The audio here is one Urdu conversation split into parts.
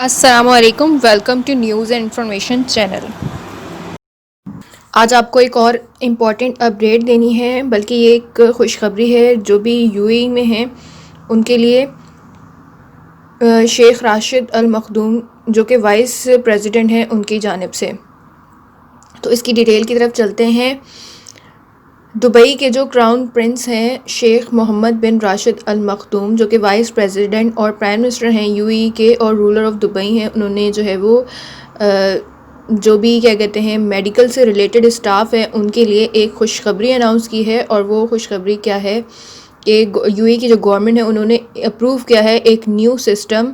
السلام علیکم، welcome to news and information channel. آج آپ کو ایک اور امپورٹنٹ اپڈیٹ دینی ہے، بلکہ یہ ایک خوشخبری ہے جو بھی یو اے ای میں ہیں ان کے لیے۔ شیخ راشد ال مخدوم جو کہ وائس پریزیڈنٹ ہیں ان کی جانب سے، تو اس کی ڈیٹیل کی طرف چلتے ہیں۔ دبئی کے جو کراؤن پرنس ہیں شیخ محمد بن راشد ال مخدوم جو کہ وائس پریزیڈنٹ اور پرائم منسٹر ہیں یو اے ای کے اور رولر آف دبئی ہیں، انہوں نے جو ہے وہ جو بھی کیا کہتے ہیں میڈیکل سے ریلیٹڈ اسٹاف ہے ان کے لیے ایک خوشخبری اناؤنس کی ہے۔ اور وہ خوشخبری کیا ہے کہ یو اے ای کی جو گورنمنٹ ہے انہوں نے اپروو کیا ہے ایک نیو سسٹم،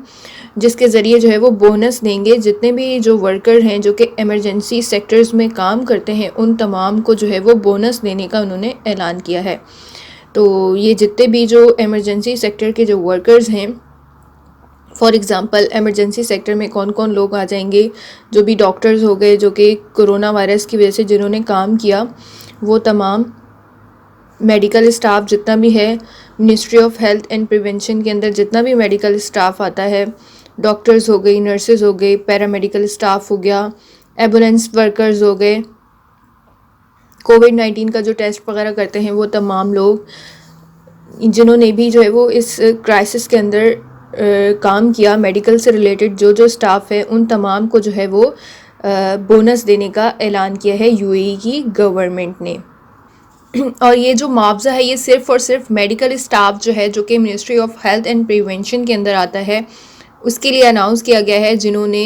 جس کے ذریعے جو ہے وہ بونس دیں گے جتنے بھی جو ورکر ہیں جو کہ ایمرجنسی سیکٹرز میں کام کرتے ہیں، ان تمام کو جو ہے وہ بونس دینے کا انہوں نے اعلان کیا ہے۔ تو یہ جتنے بھی جو ایمرجنسی سیکٹر کے جو ورکرز ہیں، فار ایگزامپل ایمرجنسی سیکٹر میں کون کون لوگ آ جائیں گے، جو بھی ڈاکٹرز ہو گئے جو کہ کرونا وائرس کی وجہ سے جنہوں نے کام کیا، وہ تمام میڈیکل اسٹاف جتنا بھی ہے، ministry of health and prevention کے اندر جتنا بھی میڈیکل اسٹاف آتا ہے، ڈاکٹرز ہو گئی، نرسز ہو گئی، پیرامیڈیکل اسٹاف ہو گیا، ایمبولینس ورکرز ہو گئے، کووڈ-19 کا جو ٹیسٹ وغیرہ کرتے ہیں، وہ تمام لوگ جنہوں نے بھی جو ہے وہ اس کرائسس کے اندر کام کیا، میڈیکل سے ریلیٹڈ جو اسٹاف ہے ان تمام کو جو ہے وہ بونس دینے کا اعلان کیا ہے یو اے ای کی گورنمنٹ نے۔ اور یہ جو معاوضہ ہے یہ صرف اور صرف میڈیکل اسٹاف جو ہے جو کہ ministry of health and prevention کے اندر آتا ہے اس کے لیے اناؤنس کیا گیا ہے، جنہوں نے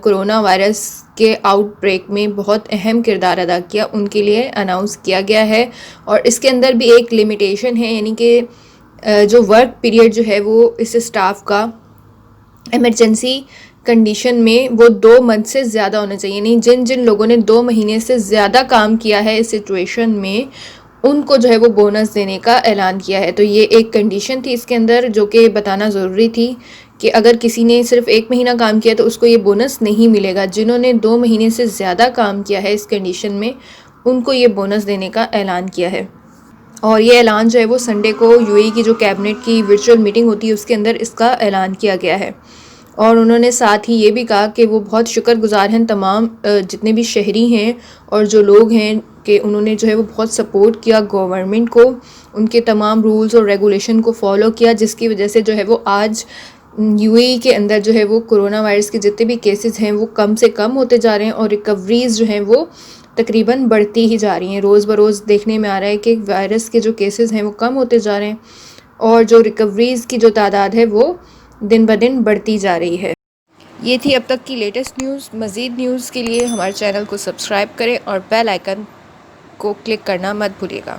کرونا وائرس کے آؤٹ بریک میں بہت اہم کردار ادا کیا، ان کے لیے اناؤنس کیا گیا ہے۔ اور اس کے اندر بھی ایک لمیٹیشن ہے، یعنی کہ جو ورک پیریڈ جو ہے وہ اس اسٹاف کا ایمرجنسی کنڈیشن میں وہ 2 منتھ سے زیادہ ہونا چاہیے، یعنی جن لوگوں نے 2 مہینے سے زیادہ کام کیا ہے اس سچویشن میں ان کو جو ہے وہ بونس دینے کا اعلان کیا ہے۔ تو یہ ایک کنڈیشن تھی اس کے اندر جو کہ بتانا ضروری تھی کہ اگر کسی نے صرف 1 مہینہ کام کیا تو اس کو یہ بونس نہیں ملے گا، جنہوں نے 2 مہینے سے زیادہ کام کیا ہے اس کنڈیشن میں ان کو یہ بونس دینے کا اعلان کیا ہے۔ اور یہ اعلان جو ہے وہ سنڈے کو یو اے ای کی جو کیبنٹ کی ورچوئل میٹنگ ہوتی ہے اس کے اندر اس کا اعلان کیا گیا ہے۔ اور انہوں نے ساتھ ہی یہ بھی کہا کہ وہ بہت شکر گزار ہیں تمام جتنے بھی شہری ہیں اور جو لوگ ہیں کہ انہوں نے جو ہے وہ بہت سپورٹ کیا گورنمنٹ کو، ان کے تمام رولز اور ریگولیشن کو فالو کیا، جس کی وجہ سے جو ہے وہ آج یو اے ای کے اندر جو ہے وہ کرونا وائرس کے جتنے بھی کیسز ہیں وہ کم سے کم ہوتے جا رہے ہیں اور ریکوریز جو ہیں وہ تقریباً بڑھتی ہی جا رہی ہیں۔ روز بروز دیکھنے میں آ رہا ہے کہ وائرس کے جو کیسز ہیں وہ کم ہوتے جا رہے ہیں اور جو ریکوریز کی جو تعداد ہے وہ دن بدن بڑھتی جا رہی ہے۔ یہ تھی اب تک کی لیٹسٹ نیوز۔ مزید نیوز کے لیے ہمارے چینل کو سبسکرائب کریں اور بیل آئیکن کو کلک کرنا مت بھولیے گا۔